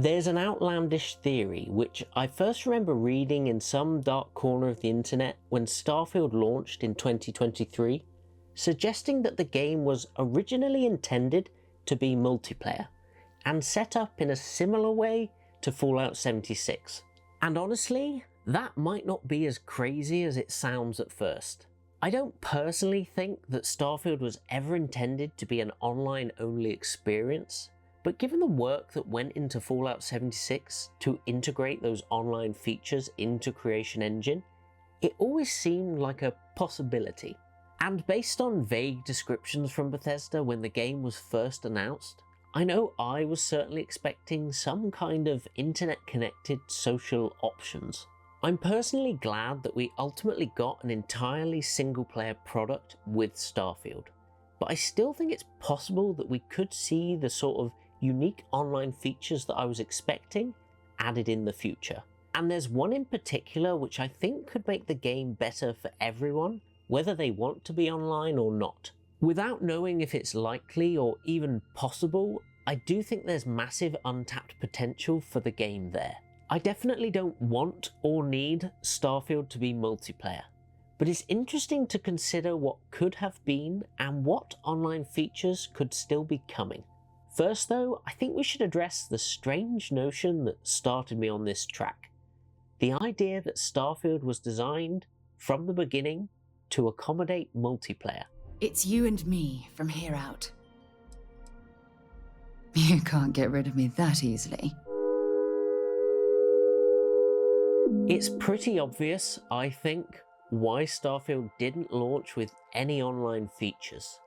There's an outlandish theory which I first remember reading in some dark corner of the internet when Starfield launched in 2023, suggesting that the game was originally intended to be multiplayer and set up in a similar way to Fallout 76. And honestly, that might not be as crazy as it sounds at first. I don't personally think that Starfield was ever intended to be an online-only experience, but given the work that went into Fallout 76 to integrate those online features into Creation Engine, it always seemed like a possibility. And based on vague descriptions from Bethesda when the game was first announced, I know I was certainly expecting some kind of internet-connected social options. I'm personally glad that we ultimately got an entirely single-player product with Starfield, but I still think it's possible that we could see the sort of unique online features that I was expecting added in the future. And there's one in particular which I think could make the game better for everyone, whether they want to be online or not. Without knowing if it's likely or even possible, I do think there's massive untapped potential for the game there. I definitely don't want or need Starfield to be multiplayer, but it's interesting to consider what could have been and what online features could still be coming. First though, I think we should address the strange notion that started me on this track. The idea that Starfield was designed, from the beginning, to accommodate multiplayer. It's you and me from here out. You can't get rid of me that easily. It's pretty obvious, I think, why Starfield didn't launch with any online features,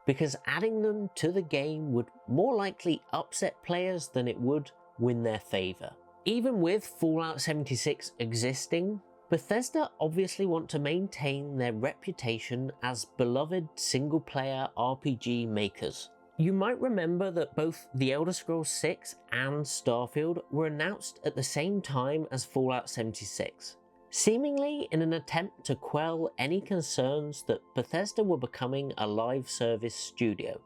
because adding them to the game would more likely upset players than it would win their favour. Even with Fallout 76 existing, Bethesda obviously want to maintain their reputation as beloved single-player RPG makers. You might remember that both The Elder Scrolls 6 and Starfield were announced at the same time as Fallout 76, seemingly in an attempt to quell any concerns that Bethesda were becoming a live service studio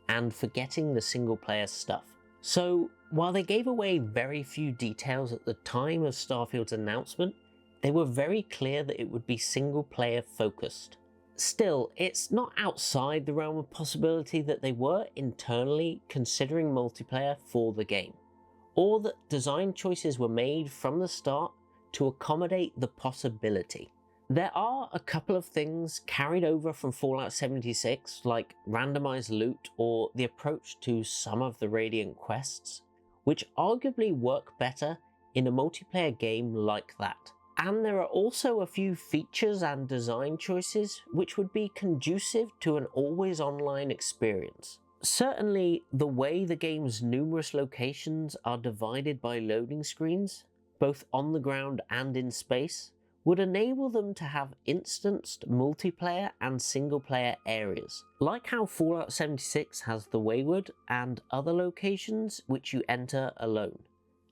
and forgetting the single-player stuff. So, while they gave away very few details at the time of Starfield's announcement, they were very clear that it would be single-player focused. Still, it's not outside the realm of possibility that they were internally considering multiplayer for the game, or that design choices were made from the start to accommodate the possibility. There are a couple of things carried over from Fallout 76, like randomized loot or the approach to some of the Radiant quests, which arguably work better in a multiplayer game like that. And there are also a few features and design choices which would be conducive to an always online experience. Certainly, the way the game's numerous locations are divided by loading screens, both on the ground and in space, would enable them to have instanced multiplayer and single-player areas, like how Fallout 76 has the Wayward and other locations which you enter alone,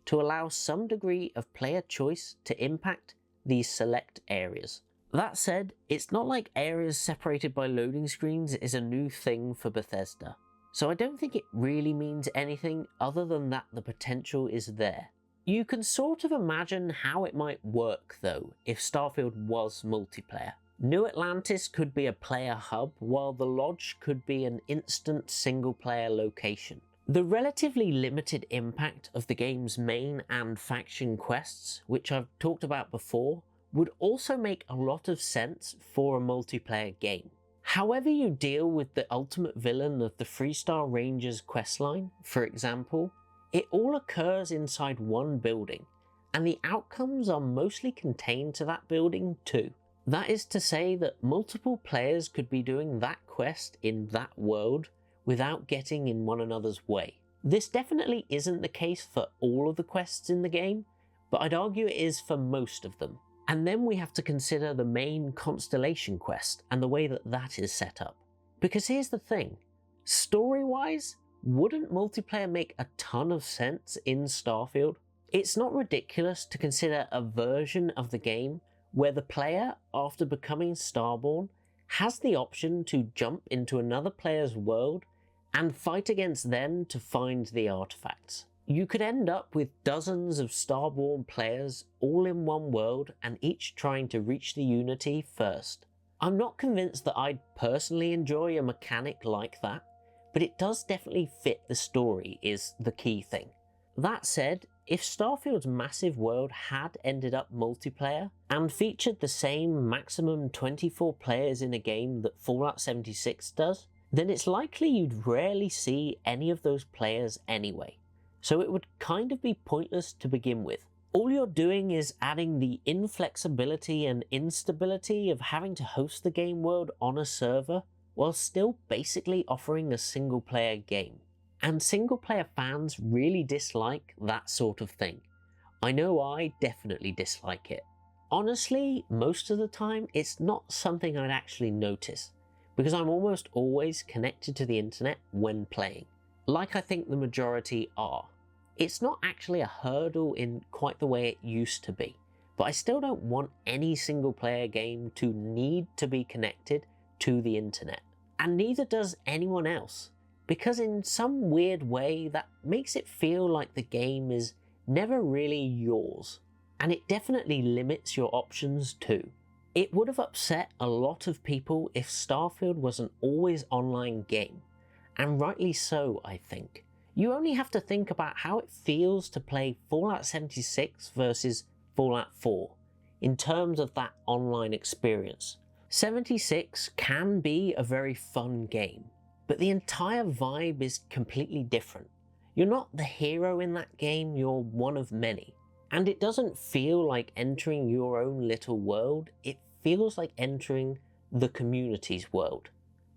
to allow some degree of player choice to impact these select areas. That said, it's not like areas separated by loading screens is a new thing for Bethesda, so I don't think it really means anything other than that the potential is there. You can sort of imagine how it might work though if Starfield was multiplayer. New Atlantis could be a player hub, while the Lodge could be an instant single-player location. The relatively limited impact of the game's main and faction quests, which I've talked about before, would also make a lot of sense for a multiplayer game. However you deal with the ultimate villain of the Freestar Rangers questline, for example, it all occurs inside one building, and the outcomes are mostly contained to that building too. That is to say that multiple players could be doing that quest in that world without getting in one another's way. This definitely isn't the case for all of the quests in the game, but I'd argue it is for most of them. And then we have to consider the main Constellation quest and the way that that is set up. Because here's the thing, story-wise, wouldn't multiplayer make a ton of sense in Starfield? It's not ridiculous to consider a version of the game where the player, after becoming Starborn, has the option to jump into another player's world and fight against them to find the artifacts. You could end up with dozens of Starborn players all in one world and each trying to reach the Unity first. I'm not convinced that I'd personally enjoy a mechanic like that, but it does definitely fit the story is the key thing. That said, if Starfield's massive world had ended up multiplayer and featured the same maximum 24 players in a game that Fallout 76 does, then it's likely you'd rarely see any of those players anyway. So it would kind of be pointless to begin with. All you're doing is adding the inflexibility and instability of having to host the game world on a server while still basically offering a single player game. And single player fans really dislike that sort of thing. I know I definitely dislike it. Honestly, most of the time it's not something I'd actually notice, because I'm almost always connected to the internet when playing, like I think the majority are. It's not actually a hurdle in quite the way it used to be, but I still don't want any single player game to need to be connected to the internet. And neither does anyone else, because in some weird way that makes it feel like the game is never really yours, and it definitely limits your options too. It would have upset a lot of people if Starfield was an always online game, and rightly so, I think. You only have to think about how it feels to play Fallout 76 versus Fallout 4 in terms of that online experience. 76 can be a very fun game, but the entire vibe is completely different. You're not the hero in that game, you're one of many. And it doesn't feel like entering your own little world, it feels like entering the community's world.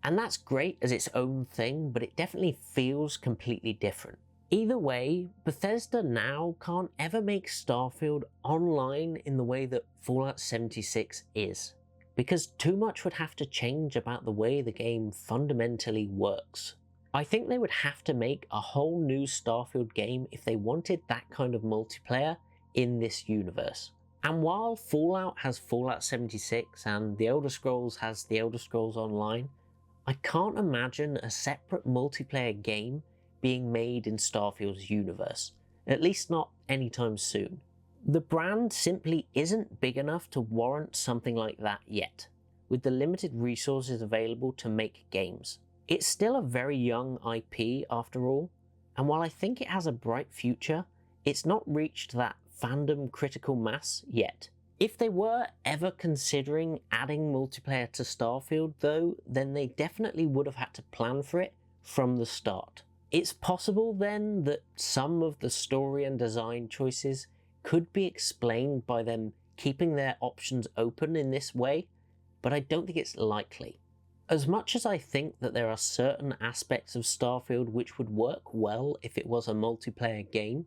And that's great as its own thing, but it definitely feels completely different. Either way, Bethesda now can't ever make Starfield online in the way that Fallout 76 is, because too much would have to change about the way the game fundamentally works. I think they would have to make a whole new Starfield game if they wanted that kind of multiplayer in this universe. And while Fallout has Fallout 76 and The Elder Scrolls has The Elder Scrolls Online, I can't imagine a separate multiplayer game being made in Starfield's universe, at least not anytime soon. The brand simply isn't big enough to warrant something like that yet, with the limited resources available to make games. It's still a very young IP after all, and while I think it has a bright future, it's not reached that fandom critical mass yet. If they were ever considering adding multiplayer to Starfield though, then they definitely would have had to plan for it from the start. It's possible then that some of the story and design choices could be explained by them keeping their options open in this way, but I don't think it's likely. As much as I think that there are certain aspects of Starfield which would work well if it was a multiplayer game,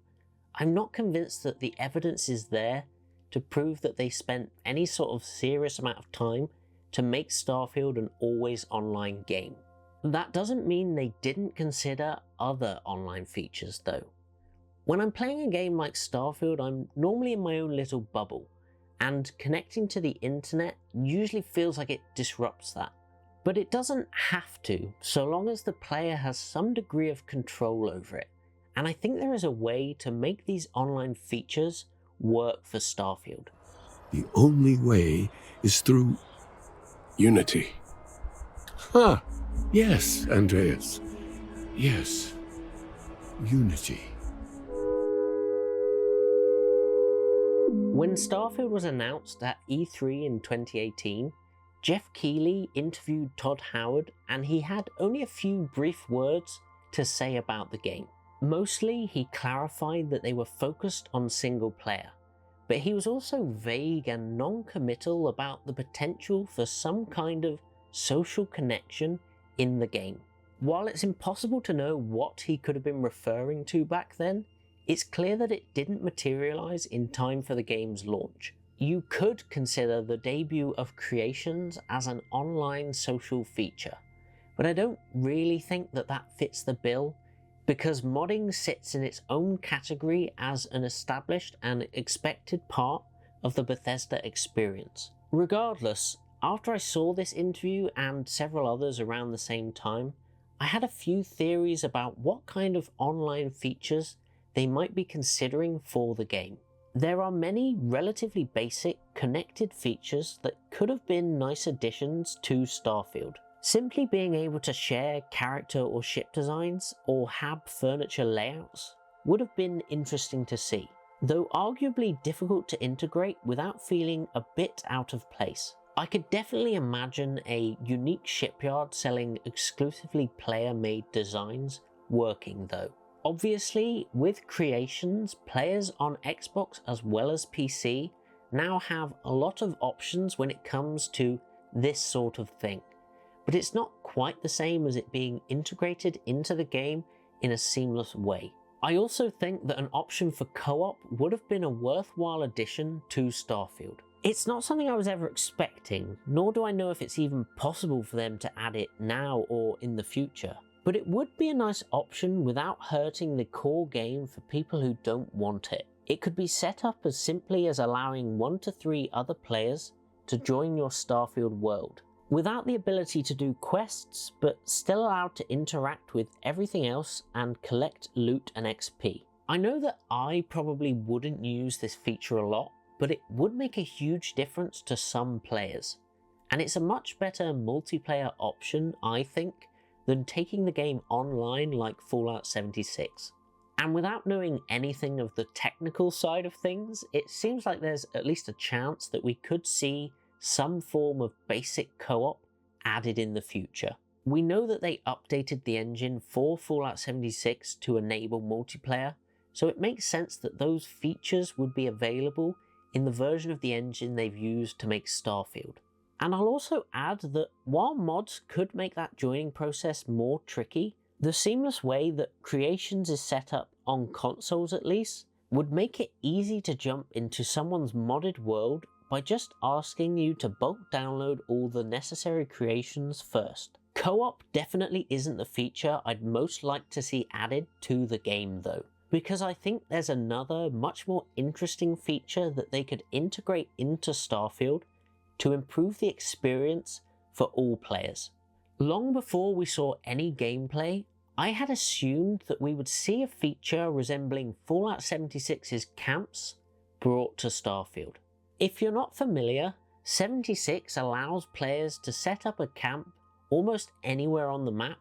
I'm not convinced that the evidence is there to prove that they spent any sort of serious amount of time to make Starfield an always online game. That doesn't mean they didn't consider other online features though. When I'm playing a game like Starfield, I'm normally in my own little bubble, and connecting to the internet usually feels like it disrupts that. But it doesn't have to, so long as the player has some degree of control over it. And I think there is a way to make these online features work for Starfield. The only way is through Unity. Huh. Yes, Andreas. Yes. Unity. When Starfield was announced at E3 in 2018, Jeff Keighley interviewed Todd Howard, and he had only a few brief words to say about the game. Mostly, he clarified that they were focused on single player, but he was also vague and non-committal about the potential for some kind of social connection in the game. While it's impossible to know what he could have been referring to back then, it's clear that it didn't materialize in time for the game's launch. You could consider the debut of Creations as an online social feature, but I don't really think that that fits the bill, because modding sits in its own category as an established and expected part of the Bethesda experience. Regardless, after I saw this interview and several others around the same time, I had a few theories about what kind of online features they might be considering for the game. There are many relatively basic, connected features that could have been nice additions to Starfield. Simply being able to share character or ship designs, or hab furniture layouts, would have been interesting to see, though arguably difficult to integrate without feeling a bit out of place. I could definitely imagine a unique shipyard selling exclusively player-made designs working though. Obviously, with creations, players on Xbox as well as PC now have a lot of options when it comes to this sort of thing, but it's not quite the same as it being integrated into the game in a seamless way. I also think that an option for co-op would have been a worthwhile addition to Starfield. It's not something I was ever expecting, nor do I know if it's even possible for them to add it now or in the future. But it would be a nice option without hurting the core game for people who don't want it. It could be set up as simply as allowing 1 to 3 other players to join your Starfield world, without the ability to do quests, but still allowed to interact with everything else and collect loot and XP. I know that I probably wouldn't use this feature a lot, but it would make a huge difference to some players. And it's a much better multiplayer option, I think, than taking the game online like Fallout 76. And without knowing anything of the technical side of things, it seems like there's at least a chance that we could see some form of basic co-op added in the future. We know that they updated the engine for Fallout 76 to enable multiplayer, so it makes sense that those features would be available in the version of the engine they've used to make Starfield. And I'll also add that while mods could make that joining process more tricky, the seamless way that Creations is set up on consoles at least would make it easy to jump into someone's modded world by just asking you to bulk download all the necessary creations first. Co-op definitely isn't the feature I'd most like to see added to the game though, because I think there's another much more interesting feature that they could integrate into Starfield to improve the experience for all players. Long before we saw any gameplay, I had assumed that we would see a feature resembling Fallout 76's camps brought to Starfield. If you're not familiar, 76 allows players to set up a camp almost anywhere on the map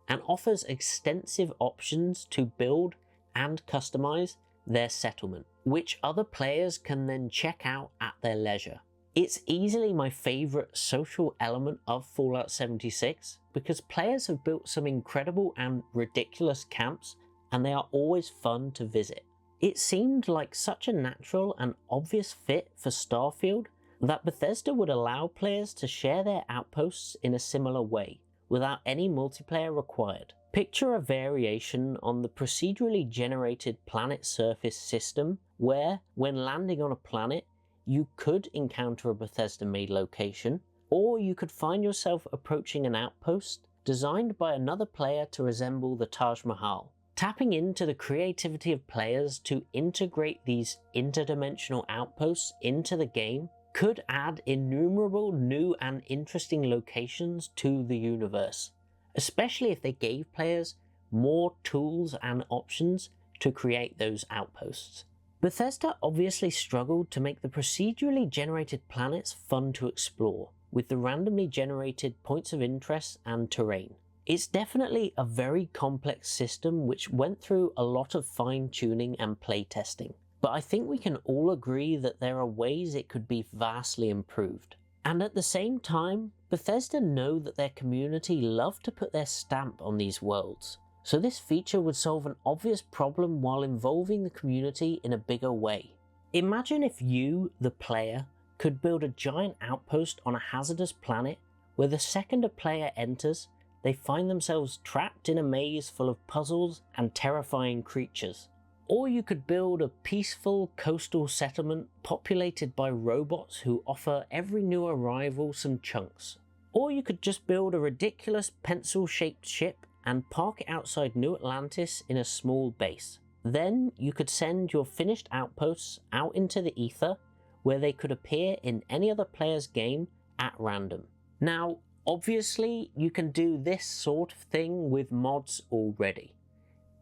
and offers extensive options to build and customize their settlement, which other players can then check out at their leisure. It's easily my favourite social element of Fallout 76 because players have built some incredible and ridiculous camps and they are always fun to visit. It seemed like such a natural and obvious fit for Starfield that Bethesda would allow players to share their outposts in a similar way, without any multiplayer required. Picture a variation on the procedurally generated planet surface system where, when landing on a planet, you could encounter a Bethesda-made location, or you could find yourself approaching an outpost designed by another player to resemble the Taj Mahal. Tapping into the creativity of players to integrate these interdimensional outposts into the game could add innumerable new and interesting locations to the universe, especially if they gave players more tools and options to create those outposts. Bethesda obviously struggled to make the procedurally generated planets fun to explore, with the randomly generated points of interest and terrain. It's definitely a very complex system which went through a lot of fine-tuning and playtesting, but I think we can all agree that there are ways it could be vastly improved. And at the same time, Bethesda know that their community love to put their stamp on these worlds, so this feature would solve an obvious problem while involving the community in a bigger way. Imagine if you, the player, could build a giant outpost on a hazardous planet where the second a player enters, they find themselves trapped in a maze full of puzzles and terrifying creatures. Or you could build a peaceful coastal settlement populated by robots who offer every new arrival some chunks. Or you could just build a ridiculous pencil-shaped ship and park it outside New Atlantis in a small base. Then you could send your finished outposts out into the ether where they could appear in any other player's game at random. Now, obviously you can do this sort of thing with mods already.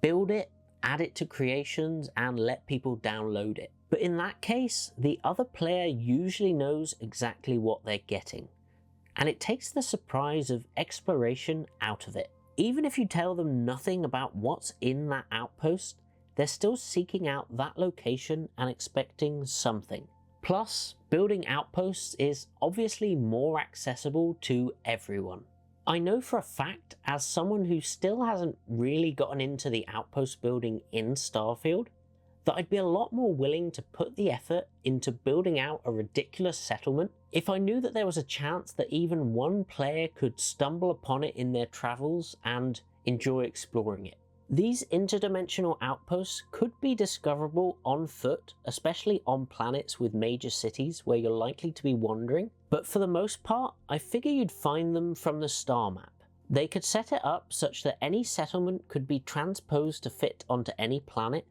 Build it add it to creations and let people download it. But in that case, the other player usually knows exactly what they're getting, and it takes the surprise of exploration out of it. Even if you tell them nothing about what's in that outpost, they're still seeking out that location and expecting something. Plus, building outposts is obviously more accessible to everyone. I know for a fact, as someone who still hasn't really gotten into the outpost building in Starfield, that I'd be a lot more willing to put the effort into building out a ridiculous settlement if I knew that there was a chance that even one player could stumble upon it in their travels and enjoy exploring it. These interdimensional outposts could be discoverable on foot, especially on planets with major cities where you're likely to be wandering, but for the most part, I figure you'd find them from the star map. They could set it up such that any settlement could be transposed to fit onto any planet,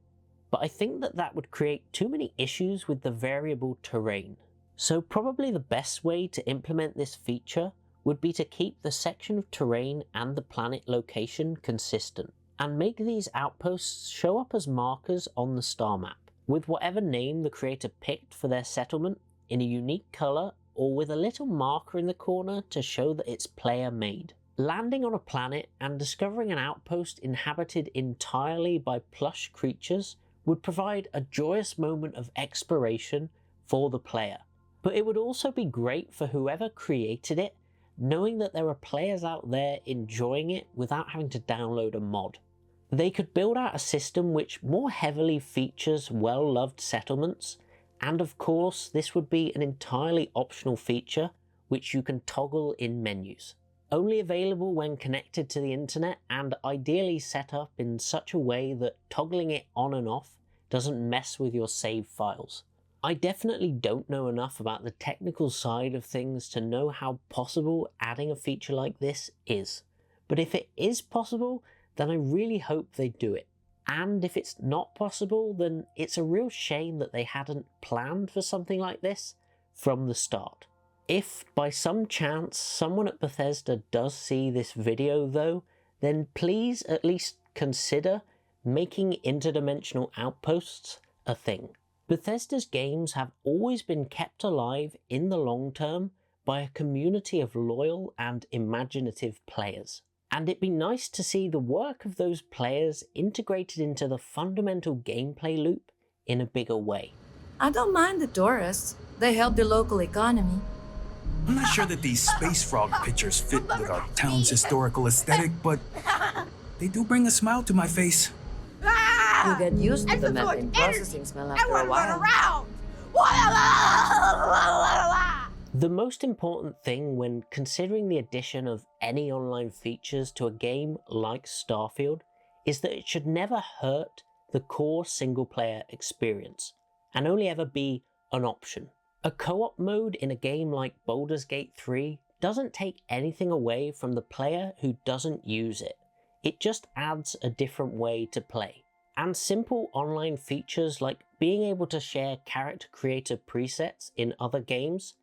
but I think that that would create too many issues with the variable terrain. So probably the best way to implement this feature would be to keep the section of terrain and the planet location consistent, and make these outposts show up as markers on the star map, with whatever name the creator picked for their settlement in a unique colour or with a little marker in the corner to show that it's player made. Landing on a planet and discovering an outpost inhabited entirely by plush creatures would provide a joyous moment of exploration for the player. But it would also be great for whoever created it, knowing that there are players out there enjoying it without having to download a mod. They could build out a system which more heavily features well-loved settlements, and of course this would be an entirely optional feature which you can toggle in menus. Only available when connected to the internet, and ideally set up in such a way that toggling it on and off doesn't mess with your save files. I definitely don't know enough about the technical side of things to know how possible adding a feature like this is, but if it is possible, then I really hope they do it. And if it's not possible, then it's a real shame that they hadn't planned for something like this from the start. If by some chance someone at Bethesda does see this video though, then please at least consider making interdimensional outposts a thing. Bethesda's games have always been kept alive in the long term by a community of loyal and imaginative players. And it'd be nice to see the work of those players integrated into the fundamental gameplay loop in a bigger way. I don't mind the tourists. They help the local economy. I'm not sure that these space frog pictures fit with our town's historical aesthetic, but they do bring a smile to my face. You'll get used to the methane processing smell after a while. The most important thing when considering the addition of any online features to a game like Starfield is that it should never hurt the core single-player experience, and only ever be an option. A co-op mode in a game like Baldur's Gate 3 doesn't take anything away from the player who doesn't use it. It just adds a different way to play. And simple online features like being able to share character creator presets in other games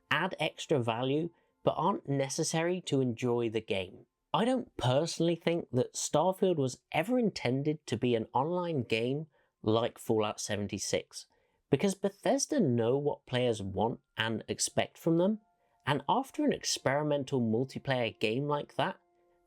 add extra value but aren't necessary to enjoy the game. I don't personally think that Starfield was ever intended to be an online game like Fallout 76, because Bethesda know what players want and expect from them, and after an experimental multiplayer game like that,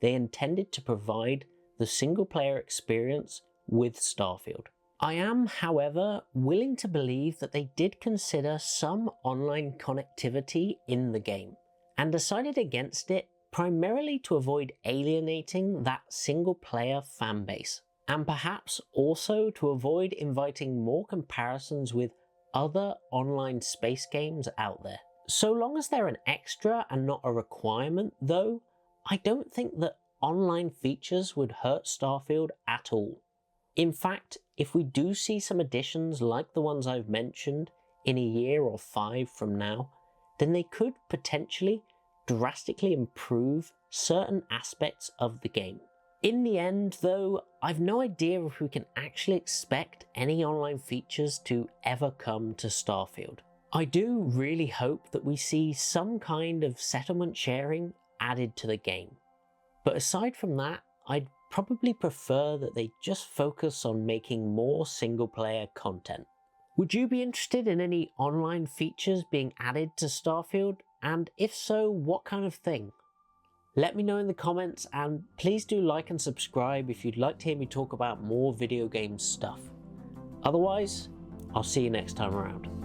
they intended to provide the single-player experience with Starfield. I am, however, willing to believe that they did consider some online connectivity in the game, and decided against it primarily to avoid alienating that single-player fanbase, and perhaps also to avoid inviting more comparisons with other online space games out there. So long as they're an extra and not a requirement, though, I don't think that online features would hurt Starfield at all. In fact, if we do see some additions like the ones I've mentioned in a year or 5 from now, then they could potentially drastically improve certain aspects of the game. In the end, though, I've no idea if we can actually expect any online features to ever come to Starfield. I do really hope that we see some kind of settlement sharing added to the game. But aside from that, I'd probably prefer that they just focus on making more single-player content. Would you be interested in any online features being added to Starfield? And if so, what kind of thing? Let me know in the comments, and please do like and subscribe if you'd like to hear me talk about more video game stuff. Otherwise, I'll see you next time around.